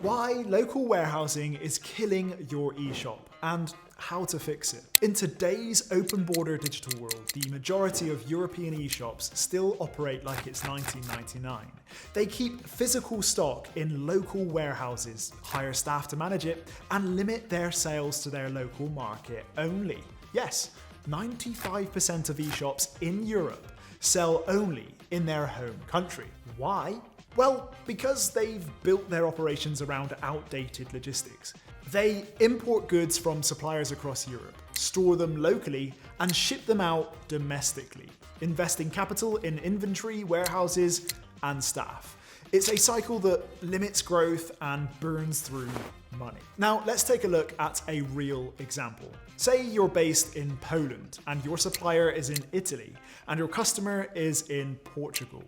Why local warehousing is killing your eShop and how to fix it. In today's open border digital world, the majority of European eShops still operate like it's 1999. They keep physical stock in local warehouses, hire staff to manage it, and limit their sales to their local market only. Yes, 95% of eShops in Europe sell only in their home country. Why? Well, because they've built their operations around outdated logistics. They import goods from suppliers across Europe, store them locally, and ship them out domestically, investing capital in inventory, warehouses, and staff. It's a cycle that limits growth and burns through money. Now, let's take a look at a real example. Say you're based in Poland, and your supplier is in Italy, and your customer is in Portugal.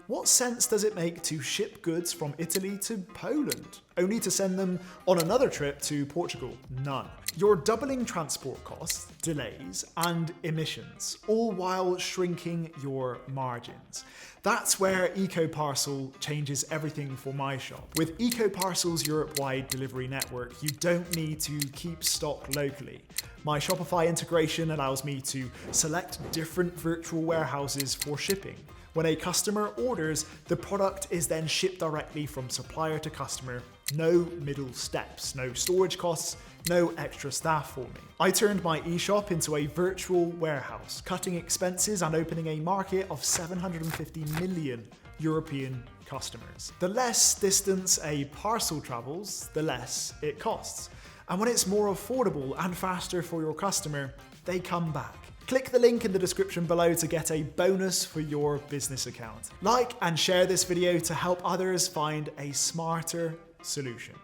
What sense does it make to ship goods from Italy to Poland, only to send them on another trip to Portugal? None. You're doubling transport costs, delays, and emissions, all while shrinking your margins. That's where Ecoparcel changes everything for my shop. With Ecoparcel's Europe-wide delivery network, you don't need to keep stock locally. My Shopify integration allows me to select different virtual warehouses for shipping. When a customer orders, the product is then shipped directly from supplier to customer. No middle steps, no storage costs, no extra staff for me. I turned my eShop into a virtual warehouse, cutting expenses and opening a market of 750 million European customers. The less distance a parcel travels, the less it costs. And when it's more affordable and faster for your customer, they come back. Click the link in the description below to get a bonus for your business account. Like and share this video to help others find a smarter solution.